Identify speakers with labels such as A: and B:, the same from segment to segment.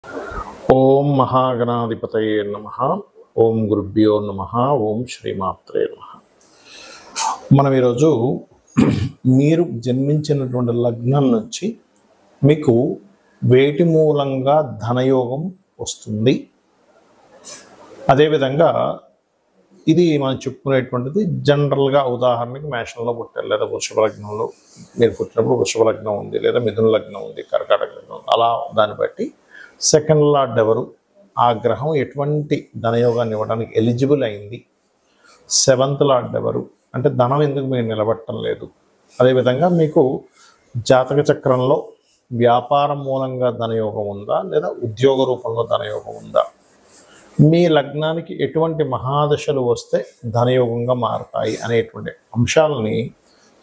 A: ఓం మహాగణాధిపతయే నమః. ఓం గురుభ్యో నమః. ఓం శ్రీమాత్రే నమః. మనం ఈరోజు మీరు జన్మించినటువంటి లగ్నం నుంచి మీకు వేటి మూలంగా ధనయోగం వస్తుంది, అదేవిధంగా ఇది మనం చెప్పుకునేటువంటిది జనరల్గా. ఉదాహరణకి మేషంలో పుట్టారు, లేదా వృషభ లగ్నంలో మీరు పుట్టినప్పుడు వృషభ లగ్నం ఉంది, లేదా మిథున లగ్నం ఉంది, కర్కాటక లగ్నం, అలా దాన్ని బట్టి సెకండ్ లార్డ్ ఎవరు, ఆ గ్రహం ఎటువంటి ధనయోగాన్ని ఇవ్వడానికి ఎలిజిబుల్ అయింది, సెవెంత్ లార్డ్ ఎవరు, అంటే ధనం ఎందుకు మీరు నిలబట్టడం లేదు, అదేవిధంగా మీకు జాతక చక్రంలో వ్యాపారం మూలంగా ధనయోగం ఉందా, లేదా ఉద్యోగ రూపంలో ధనయోగం ఉందా, మీ లగ్నానికి ఎటువంటి మహాదశలు వస్తే ధనయోగంగా మారతాయి అనేటువంటి అంశాలని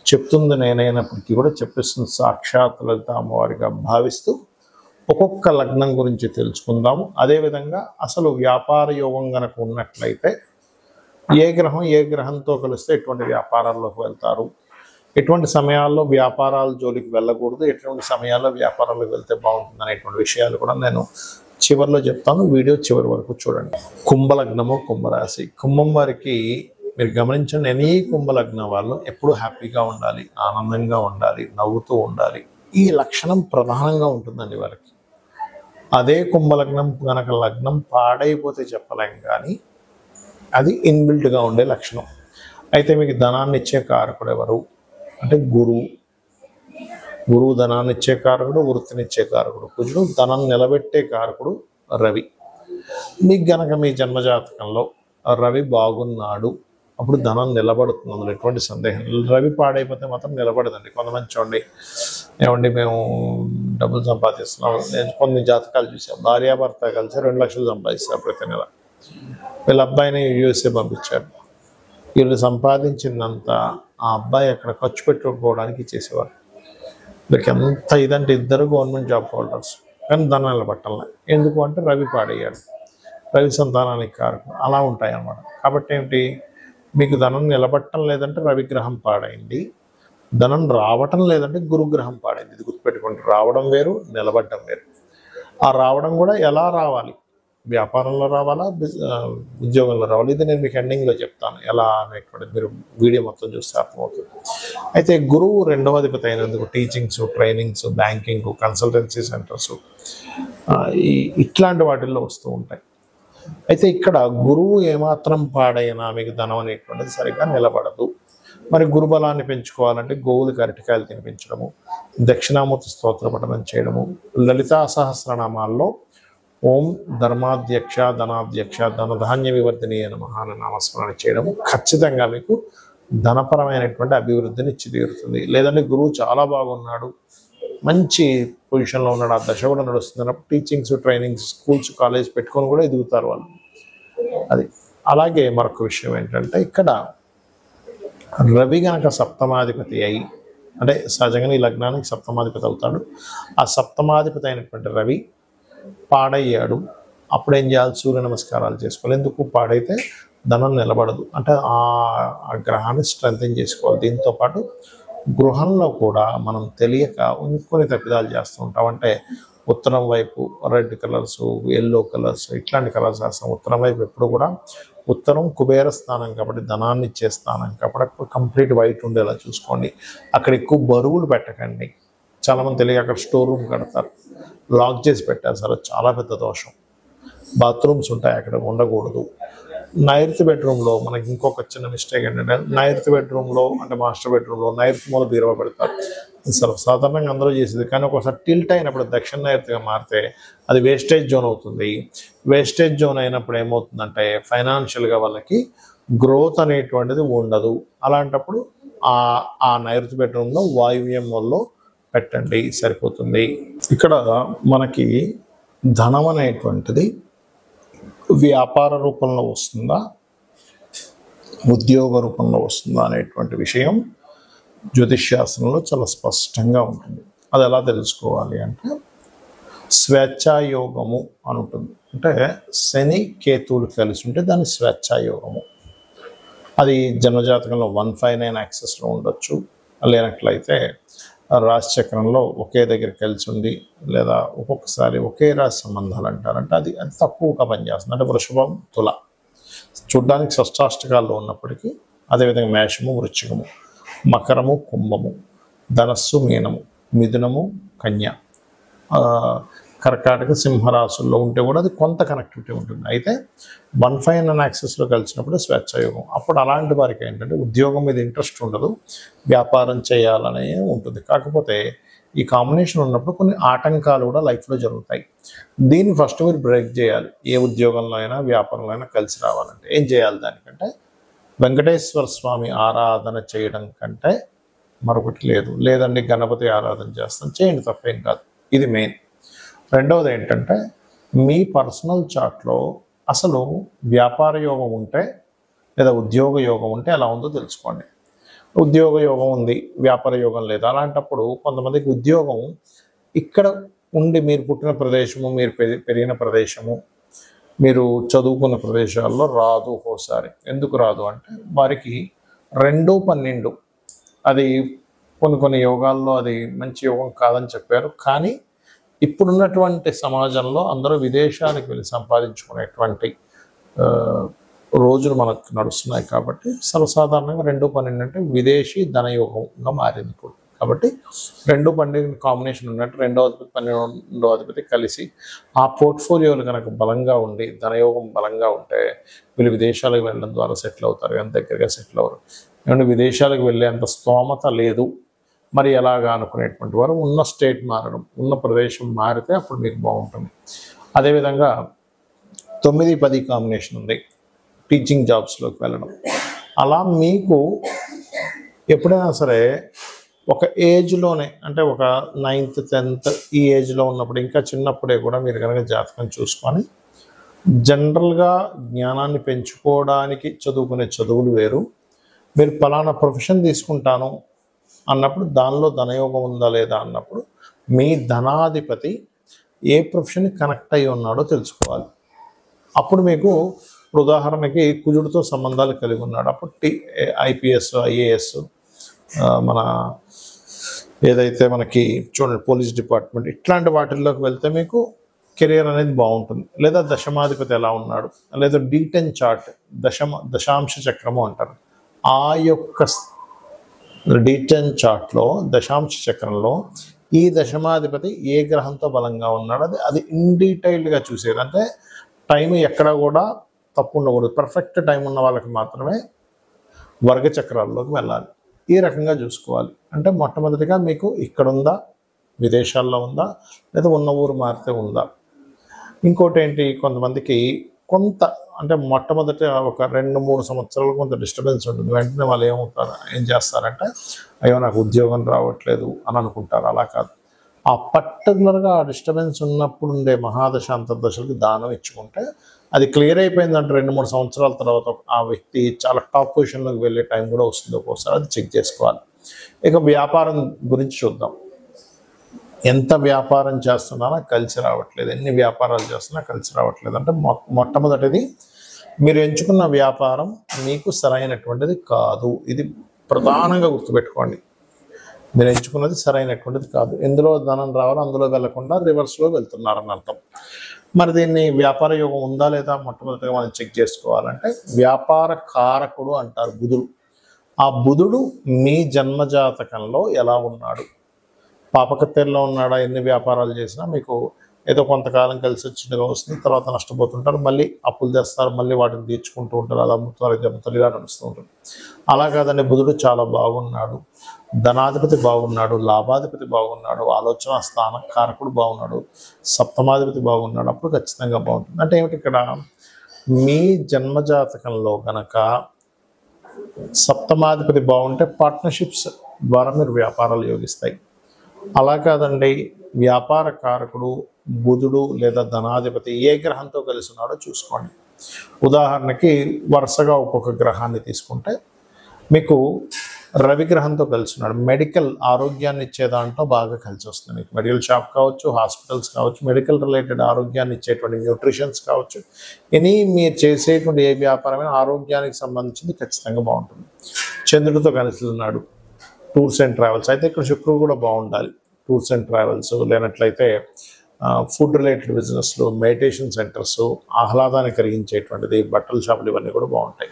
A: చెప్తుంది నేనైనప్పటికీ కూడా చెప్పిస్తుంది సాక్షాత్ లలిత అమ్మవారిగా భావిస్తూ ఒక్కొక్క లగ్నం గురించి తెలుసుకుందాము. అదేవిధంగా అసలు వ్యాపార యోగం కనుక ఉన్నట్లయితే ఏ గ్రహం ఏ గ్రహంతో కలిస్తే ఎటువంటి వ్యాపారాల్లోకి వెళ్తారు, ఎటువంటి సమయాల్లో వ్యాపారాల జోలికి వెళ్ళకూడదు, ఎటువంటి సమయాల్లో వ్యాపారాలకు వెళ్తే బాగుంటుంది అనేటువంటి విషయాలు కూడా నేను చివరిలో చెప్తాను. వీడియో చివరి వరకు చూడండి. కుంభలగ్నము, కుంభరాశి. కుంభం వారికి మీరు గమనించండి, ఎనీ కుంభలగ్నం వాళ్ళు ఎప్పుడూ హ్యాపీగా ఉండాలి, ఆనందంగా ఉండాలి, నవ్వుతూ ఉండాలి. ఈ లక్షణం ప్రధానంగా ఉంటుందండి వారికి. అదే కుంభలగ్నం కనుక లగ్నం పాడైపోతే చెప్పలేం, కానీ అది ఇన్బిల్ట్గా ఉండే లక్షణం. అయితే మీకు ధనాన్ని ఇచ్చే కారకుడు ఎవరు అంటే గురువు. గురువు ధనాన్ని ఇచ్చే కారకుడు, వృత్తినిచ్చే కారకుడు కుజుడు, ధనం నిలబెట్టే కారకుడు రవి. మీకు గనక మీ జన్మజాతకంలో రవి బాగున్నాడు, అప్పుడు ధనం నిలబడుతుంది, అందులో ఎటువంటి సందేహం. రవి పాడైపోతే మాత్రం నిలబడదండి. కొంతమంది చూడండి, ఏమండి మేము డబ్బులు సంపాదిస్తున్నాం, నేను కొన్ని జాతకాలు చూసాం, భార్యాభర్త కలిసి 2 లక్షలు సంపాదిస్తారు ప్రతి నెల. వీళ్ళ అబ్బాయిని యూఎస్ఏ పంపించారు. వీళ్ళు సంపాదించిందంతా ఆ అబ్బాయి అక్కడ ఖర్చు పెట్టుకోవడానికి ఇచ్చేసేవారు. వీళ్ళకి ఎంత ఇదంటే ఇద్దరు గవర్నమెంట్ జాబ్ హోల్డర్స్, కానీ ధనం నిలబట్టాల. ఎందుకు అంటే రవి పాడయ్యాడు, రవి సంతానానికి కారకం. అలా ఉంటాయి అన్నమాట. కాబట్టి ఏమిటి, మీకు ధనం నిలబట్టడం లేదంటే రవిగ్రహం పాడైంది, ధనం రావటం లేదంటే గురుగ్రహం పాడైంది. ఇది గుర్తుపెట్టుకోండి. రావడం వేరు, నిలబడడం వేరు. ఆ రావడం కూడా ఎలా రావాలి, వ్యాపారంలో రావాలా, ఉద్యోగంలో రావాలి, ఇది నేను మీకు ఎండింగ్లో చెప్తాను ఎలా అనేటువంటిది. మీరు వీడియో మొత్తం చూస్తే అర్థమవుతుంది. అయితే గురువు 2వ అధిపతి అయినందుకు teachings, trainings, banking, consultancy centres, ఇట్లాంటి వాటిల్లో వస్తూ ఉంటాయి. అయితే ఇక్కడ గురువు ఏమాత్రం పాడైనా మీకు ధనం అనేటువంటిది సరిగ్గా నిలబడదు. మరి గురుబలాన్ని పెంచుకోవాలంటే గోవులకు అరటికాయలు తినిపించడము, దక్షిణామూర్తి స్తోత్ర పఠనం చేయడము, లలితా సహస్రనామాల్లో ఓం ధర్మాధ్యక్ష, ధనాధ్యక్ష, ధనధాన్య వివర్ధిని నమః అని నామస్మరణ చేయడము ఖచ్చితంగా మీకు ధనపరమైనటువంటి అభివృద్ధిని ఇచ్చి తీరుతుంది. లేదంటే గురువు చాలా బాగున్నాడు, మంచి పొజిషన్లో ఉన్నాడు, ఆ దశ కూడా నడుస్తున్నప్పుడు టీచింగ్స్, ట్రైనింగ్స్, స్కూల్స్, కాలేజ్ పెట్టుకొని కూడా ఎదుగుతారు వాళ్ళు. అది అలాగే మరొక విషయం ఏంటంటే, ఇక్కడ రవి గనక సప్తమాధిపతి అయి, అంటే సహజంగా ఈ లగ్నానికి సప్తమాధిపతి అవుతాడు. ఆ సప్తమాధిపతి అయినటువంటి రవి పాడయ్యాడు, అప్పుడు ఏం చేయాలి, సూర్య నమస్కారాలు చేసుకోవాలి. ఎందుకు, పాడైతే ధనం నిలబడదు, అంటే ఆ గ్రహాన్ని స్ట్రెంథెన్ చేసుకోవాలి. దీంతో పాటు గృహంలో కూడా మనం తెలియక కొన్ని తప్పిదాలు చేస్తూ ఉంటాం. అంటే ఉత్తరం వైపు రెడ్ కలర్స్, ఎల్లో కలర్స్, ఇట్లాంటి కలర్స్ వేస్తాం. ఉత్తరం వైపు ఎప్పుడు కూడా, ఉత్తరం కుబేర స్థానం కాబట్టి, ధనాన్ని ఇచ్చే స్థానం కాబట్టి అక్కడ కంప్లీట్ వైట్ ఉండేలా చూసుకోండి. అక్కడ ఎక్కువ బరువులు పెట్టకండి. చాలామంది తెలియక అక్కడ స్టోర్ రూమ్ కడతారు, లాక్ చేసి పెట్టారు సార్, చాలా పెద్ద దోషం. బాత్రూమ్స్ ఉంటాయి, అక్కడ ఉండకూడదు. నైరుతి బెడ్రూమ్లో మనకి ఇంకొక చిన్న మిస్టేక్ ఏంటంటే, నైరుతి బెడ్రూమ్లో అంటే మాస్టర్ బెడ్రూమ్లో నైరుతి మూల బీరువా పెడతారు. సాధారణంగా అందరూ చేసేది, కానీ ఒకసారి టిల్ట్ అయినప్పుడు దక్షిణ నైరుతిగా మారితే అది వేస్టేజ్ జోన్ అవుతుంది. వేస్టేజ్ జోన్ అయినప్పుడు ఏమవుతుందంటే ఫైనాన్షియల్గా వాళ్ళకి గ్రోత్ అనేటువంటిది ఉండదు. అలాంటప్పుడు ఆ నైరుతి బెడ్రూమ్లో వాయువ్యంలో పెట్టండి, సరిపోతుంది. ఇక్కడ మనకి ధనం అనేటువంటిది వ్యాపార రూపంలో వస్తుందా, ఉద్యోగ రూపంలో వస్తుందా అనేటువంటి విషయం జ్యోతిష్శాస్త్రంలో చాలా స్పష్టంగా ఉంటుంది. అది ఎలా తెలుసుకోవాలి అంటే, స్వేచ్ఛాయోగము అని ఉంటుంది. అంటే శని కేతువులు కలిసి ఉంటే దాన్ని స్వేచ్ఛాయోగము. అది జన్మజాతకంలో 159 యాక్సెస్లో ఉండొచ్చు. లేనట్లయితే రాశి చక్రంలో ఒకే దగ్గర కలిసి ఉండి లేదా ఒక్కొక్కసారి ఒకే రాశి సంబంధాలు అంటారంటే అది అది తక్కువగా పనిచేస్తుంది. అంటే వృషభం తుల చూడ్డానికి షష్టాష్టకాల్లో ఉన్నప్పటికీ, అదేవిధంగా మేషము వృశ్చికము, మకరము కుంభము, ధనస్సు మీనము, మిథునము కన్య, కర్కాటక సింహరాశుల్లో ఉంటే కూడా అది కొంత కనెక్టివిటీ ఉంటుంది. అయితే 1, 5 యాక్సెస్లో కలిసినప్పుడు స్వేచ్ఛాయోగం. అప్పుడు అలాంటి వారికి ఏంటంటే ఉద్యోగం మీద ఇంట్రెస్ట్ ఉండదు, వ్యాపారం చేయాలనే ఉంటుంది. కాకపోతే ఈ కాంబినేషన్ ఉన్నప్పుడు కొన్ని ఆటంకాలు కూడా లైఫ్లో జరుగుతాయి. దీన్ని ఫస్ట్ మీరు బ్రేక్ చేయాలి. ఏ ఉద్యోగంలో అయినా వ్యాపారంలో అయినా కలిసి రావాలంటే ఏం చేయాలి? దానికంటే వెంకటేశ్వర స్వామి ఆరాధన చేయడం కంటే మరొకటి లేదు. లేదండి గణపతి ఆరాధన చేస్తాం, చేయండి, తప్పేం కాదు. ఇది మెయిన్. రెండవది ఏంటంటే మీ పర్సనల్ చార్ట్లో అసలు వ్యాపార యోగం ఉంటే లేదా ఉద్యోగ యోగం ఉంటే ఎలా ఉందో తెలుసుకోండి. ఉద్యోగ యోగం ఉంది, వ్యాపార యోగం లేదు. అలాంటప్పుడు కొంతమందికి ఉద్యోగం ఇక్కడ ఉండి మీరు పుట్టిన ప్రదేశము, మీరు పెరిగిన ప్రదేశము, మీరు చదువుకున్న ప్రదేశాల్లో రాదు. ఒకసారి ఎందుకు రాదు అంటే వారికి 2, 12 అది కొన్ని యోగాల్లో అది మంచి యోగం కాదని చెప్పారు. కానీ ఇప్పుడున్నటువంటి సమాజంలో అందరూ విదేశాలకు వెళ్ళి సంపాదించుకునేటువంటి రోజులు మనకు నడుస్తున్నాయి. కాబట్టి సర్వసాధారణంగా 2, 12 అంటే విదేశీ ధనయోగంగా మారింది ఇప్పుడు. కాబట్టి 2, 12 కాంబినేషన్ ఉన్నట్టు 2వ అధిపతి 12వ అధిపతి కలిసి ఆ పోర్ట్ఫోలియోలు కనుక బలంగా ఉండి ధనయోగం బలంగా ఉంటే వీళ్ళు విదేశాలకు వెళ్ళడం ద్వారా సెటిల్ అవుతారు, ఎంత దగ్గరగా సెటిల్ అవ్వరు. ఏమంటే విదేశాలకు వెళ్ళేంత స్తోమత లేదు మరి ఎలాగా అనుకునేటువంటి వారు ఉన్న స్టేట్ మారడం, ఉన్న ప్రదేశం మారితే అప్పుడు మీకు బాగుంటుంది. అదేవిధంగా 9, 10 కాంబినేషన్ ఉంది, టీచింగ్ జాబ్స్లోకి వెళ్ళడం. అలా మీకు ఎప్పుడైనా సరే ఒక ఏజ్లోనే అంటే ఒక 9th, 10th ఈ ఏజ్లో ఉన్నప్పుడు ఇంకా చిన్నప్పుడే కూడా మీరు కనుక జాతకం చూసుకొని జనరల్గా జ్ఞానాన్ని పెంచుకోవడానికి చదువుకునే చదువులు వేరు. మీరు పలానా ప్రొఫెషన్ తీసుకుంటాను అన్నప్పుడు దానిలో ధనయోగం ఉందా లేదా అన్నప్పుడు మీ ధనాధిపతి ఏ ప్రొఫెషన్కి కనెక్ట్ అయి ఉన్నాడో తెలుసుకోవాలి. అప్పుడు మీకు ఉదాహరణకి కుజుడితో సంబంధాలు కలిగి ఉన్నాడు, అప్పుడు IPS, IAS, మన ఏదైతే మనకి చూడండి పోలీస్ డిపార్ట్మెంట్ ఇట్లాంటి వాటిల్లోకి వెళ్తే మీకు కెరియర్ అనేది బాగుంటుంది. లేదా దశమాధిపతి ఎలా ఉన్నాడు, లేదా D10 చార్ట్, దశాంశ చక్రము అంటారు. ఆ యొక్క D10 చార్ట్లో దశాంశ చక్రంలో ఈ దశమాధిపతి ఏ గ్రహంతో బలంగా ఉన్నాడు అది ఇన్ డీటెయిల్డ్గా చూసేది. అంటే టైం ఎక్కడ కూడా తప్పు ఉండకూడదు. పర్ఫెక్ట్ టైం ఉన్న వాళ్ళకి మాత్రమే వర్గ చక్రాల్లోకి వెళ్ళాలి. ఈ రకంగా చూసుకోవాలి. అంటే మొట్టమొదటిగా మీకు ఇక్కడ ఉందా, విదేశాల్లో ఉందా, లేదా ఉన్న ఊరు మారితే ఉందా. ఇంకోటి ఏంటి, కొంతమందికి కొంత అంటే మొట్టమొదటి ఒక 2-3 సంవత్సరాలు కొంత డిస్టర్బెన్స్ ఉంటుంది. వెంటనే వాళ్ళు ఏం చేస్తారంటే అయ్యో నాకు ఉద్యోగం రావట్లేదు అని అనుకుంటారు. అలా కాదు. ఆ పర్టికులర్గా ఆ డిస్టర్బెన్స్ ఉన్నప్పుడు ఉండే మహాదశ అంతర్దశలకి దానం ఇచ్చుకుంటే అది క్లియర్ అయిపోయిందంటే 2-3 సంవత్సరాల తర్వాత ఆ వ్యక్తి చాలా టాప్ పొజిషన్లోకి వెళ్ళే టైం కూడా వస్తుంది. ఒక్కోసారి అది చెక్ చేసుకోవాలి. ఇక వ్యాపారం గురించి చూద్దాం. ఎంత వ్యాపారం చేస్తున్నానో కలిసి రావట్లేదు, ఎన్ని వ్యాపారాలు చేస్తున్నా కలిసి రావట్లేదు. అంటే మొట్టమొదటిది మీరు ఎంచుకున్న వ్యాపారం మీకు సరైనటువంటిది కాదు. ఇది ప్రధానంగా గుర్తుపెట్టుకోండి. మీరు ఎంచుకున్నది సరైనటువంటిది కాదు. ఎందులో ధనం రావాలో అందులో వెళ్లకుండా రివర్స్లో వెళ్తున్నారని అర్థం. మరి దీన్ని వ్యాపార యోగం ఉందా లేదా మొట్టమొదటిగా మనం చెక్ చేసుకోవాలంటే వ్యాపార కారకుడు అంటారు బుధుడు. ఆ బుధుడు మీ జన్మజాతకంలో ఎలా ఉన్నాడు, పాపకత్తెరలో ఉన్నాడా, ఎన్ని వ్యాపారాలు చేసినా మీకు ఏదో కొంతకాలం కలిసి వచ్చినగా వస్తుంది, తర్వాత నష్టపోతుంటారు, మళ్ళీ అప్పులు తెస్తారు, మళ్ళీ వాటిని తీర్చుకుంటూ ఉంటారు, అలా అమ్ముతారు ఇలా నడుస్తూ ఉంటుంది. అలా కాదండి, బుధుడు చాలా బాగున్నాడు, ధనాధిపతి బాగున్నాడు, లాభాధిపతి బాగున్నాడు, ఆలోచన స్థాన కారకుడు బాగున్నాడు, సప్తమాధిపతి బాగున్నాడు, అప్పుడు ఖచ్చితంగా బాగుంటుంది. అంటే ఏమిటి, ఇక్కడ మీ జన్మజాతకంలో కనుక సప్తమాధిపతి బాగుంటే పార్ట్నర్షిప్స్ ద్వారా మీరు వ్యాపారాలు యోగిస్తాయి. అలా కాదండి, వ్యాపార కారకుడు బుధుడు లేదా ధనాధిపతి ఏ గ్రహంతో కలిసి ఉన్నాడో చూసుకోండి. ఉదాహరణకి వరుసగా ఒక్కొక్క గ్రహాన్ని తీసుకుంటే మీకు రవి గ్రహంతో కలిసి ఉన్నాడు. మెడికల్ ఆరోగ్యాన్ని ఇచ్చే దాంట్లో బాగా కలిసి వస్తుంది. మీకు మెడికల్ షాప్ కావచ్చు, హాస్పిటల్స్ కావచ్చు, మెడికల్ రిలేటెడ్ ఆరోగ్యాన్ని ఇచ్చేటువంటి న్యూట్రిషన్స్ కావచ్చు, మీరు చేసేటువంటి ఏ వ్యాపారమైనా ఆరోగ్యానికి సంబంధించింది ఖచ్చితంగా బాగుంటుంది. చంద్రుడితో కలిసి ఉన్నాడు. టూర్స్ అండ్ ట్రావెల్స్ అయితే ఇక్కడ శుక్రుడు కూడా బాగుండాలి. టూర్స్ అండ్ ట్రావెల్స్, లేనట్లయితే ఫుడ్ రిలేటెడ్ బిజినెస్లు, మెడిటేషన్ సెంటర్స్, ఆహ్లాదాన్ని కలిగించేటువంటిది బట్టల షాపులు, ఇవన్నీ కూడా బాగుంటాయి.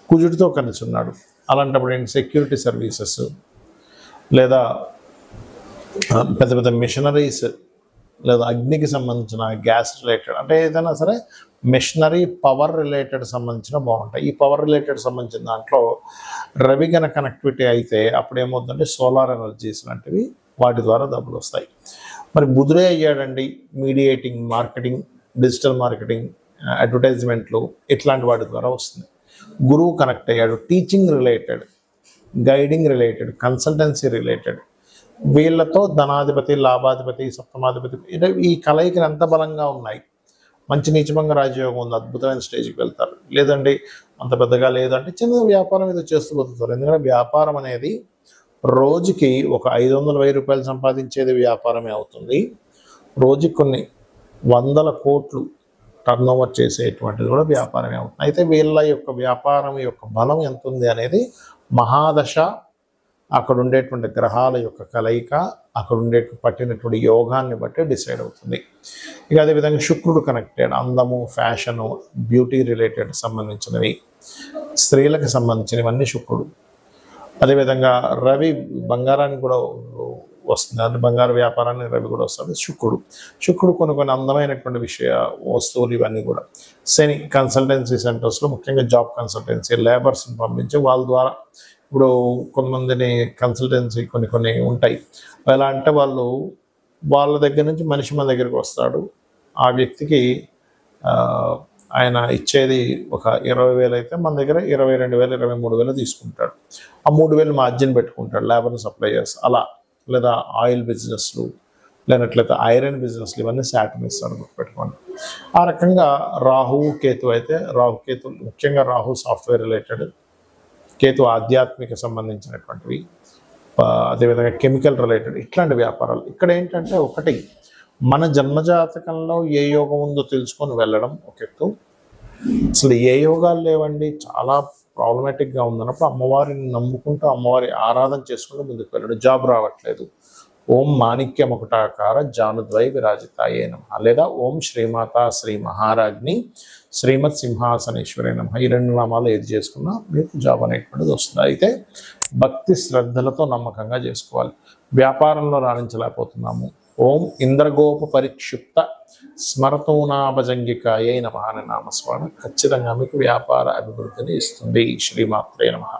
A: కుజుడితో కలిసి ఉన్నాడు. అలాంటప్పుడు ఏంటి, సెక్యూరిటీ సర్వీసెస్ లేదా పెద్ద పెద్ద మిషనరీస్ లేదా అగ్నికి సంబంధించిన గ్యాస్ రిలేటెడ్, అంటే ఏదైనా సరే మిషనరీ పవర్ రిలేటెడ్ సంబంధించిన బాగుంటాయి. ఈ పవర్ రిలేటెడ్ సంబంధించిన దాంట్లో రవి గన కనెక్టివిటీ అయితే అప్పుడు ఏమవుతుందంటే సోలార్ ఎనర్జీస్ లాంటివి, వాటి ద్వారా డబ్బులు వస్తాయి. మరి బుధుడే అయ్యాడండి మీడియేటింగ్, మార్కెటింగ్, డిజిటల్ మార్కెటింగ్, అడ్వర్టైజ్మెంట్లు, ఇట్లాంటి వాటి ద్వారా వస్తుంది. గురువు కనెక్ట్ అయ్యాడు, teaching related, guiding related, consultancy related, వీళ్ళతో ధనాధిపతి, లాభాధిపతి, సప్తమాధిపతి, ఈ కలయికలు ఎంత బలంగా ఉన్నాయి. మంచి నీచభంగ రాజయోగం ఉంది, అద్భుతమైన స్టేజ్కి వెళ్తారు. లేదండి అంత పెద్దగా లేదంటే చిన్న వ్యాపారం ఏదో చేస్తూ బతుకుతారు. ఎందుకంటే వ్యాపారం అనేది రోజుకి ఒక 500,000 రూపాయలు సంపాదించేది వ్యాపారమే అవుతుంది. రోజుకి కొన్ని 100 కోట్లు టర్న్ ఓవర్ చేసేటువంటిది కూడా వ్యాపారమే అవుతుంది. అయితే వీళ్ళ యొక్క వ్యాపారం యొక్క బలం ఎంత ఉంది అనేది మహాదశ, అక్కడ ఉండేటువంటి గ్రహాల యొక్క కలయిక, అక్కడ ఉండే పట్టినటువంటి యోగాన్ని బట్టి డిసైడ్ అవుతుంది. ఇక అదేవిధంగా శుక్రుడు కనెక్టెడ్, అందము, ఫ్యాషను, బ్యూటీ రిలేటెడ్ సంబంధించినవి, స్త్రీలకు సంబంధించినవన్నీ శుక్రుడు. అదేవిధంగా రవి బంగారానికి కూడా వస్తుంది, అంటే బంగారు వ్యాపారాన్ని రవి కూడా వస్తుంది. శుక్రుడు కొన్ని అందమైనటువంటి వస్తువులు ఇవన్నీ కూడా. శని కన్సల్టెన్సీ సెంటర్స్లో, ముఖ్యంగా జాబ్ కన్సల్టెన్సీ, లేబర్స్ని పంపించి వాళ్ళ ద్వారా, ఇప్పుడు కొంతమందిని కన్సల్టెన్సీ కొన్ని ఉంటాయి. ఎలా అంటే వాళ్ళ దగ్గర నుంచి మనిషి మన దగ్గరికి వస్తాడు, ఆ వ్యక్తికి ఆయన ఇచ్చేది ఒక 20,000 అయితే మన దగ్గర 22,000, 23,000 తీసుకుంటాడు. ఆ 3,000 మార్జిన్ పెట్టుకుంటాడు, లేబర్ని సప్లై చేస్తాడు అలా. లేదా ఆయిల్ బిజినెస్లు, లేనట్లయితే ఐరన్ బిజినెస్లు, ఇవన్నీ శాటర్న్ ఇస్తాడు, గుర్తుపెట్టుకోండి. ఆ రకంగా రాహువు కేతు అయితే, రాహుకేతు ముఖ్యంగా రాహు సాఫ్ట్వేర్ రిలేటెడ్, కేతు ఆధ్యాత్మిక సంబంధించినటువంటివి, అదేవిధంగా కెమికల్ రిలేటెడ్, ఇట్లాంటి వ్యాపారాలు. ఇక్కడ ఏంటంటే ఒకటి, మన జన్మజాతకంలో ఏ యోగం ఉందో తెలుసుకొని వెళ్ళడం ఒక ఎత్తు. అసలు ఏ యోగాలు లేవండి, చాలా ప్రాబ్లమాటిక్గా ఉందన్నప్పుడు అమ్మవారిని నమ్ముకుంటూ అమ్మవారి ఆరాధన చేసుకుంటూ ముందుకు వెళ్ళడం. జాబ్ రావట్లేదు, ఓం మాణిక్యముకుటాకార జానుద్వై విరాజితాయే నమః, లేదా ఓం శ్రీమాత శ్రీ మహారాజ్ని శ్రీమత్ సింహాసనేశ్వరే నమః, ఈ 2 నామాలు ఏది చేసుకున్నా మీకు జాబ్ అనేటువంటిది వస్తుంది. అయితే భక్తి శ్రద్ధలతో నమ్మకంగా చేసుకోవాలి. వ్యాపారంలో రాణించలేకపోతున్నాము, ఓం ఇంద్రగోప పరిక్షిప్త స్మరతోనాభజంగికాయే నమః అనే నామస్మరణ ఖచ్చితంగా మీకు వ్యాపార అభివృద్ధిని ఇస్తుంది. శ్రీమాత్రే నమః.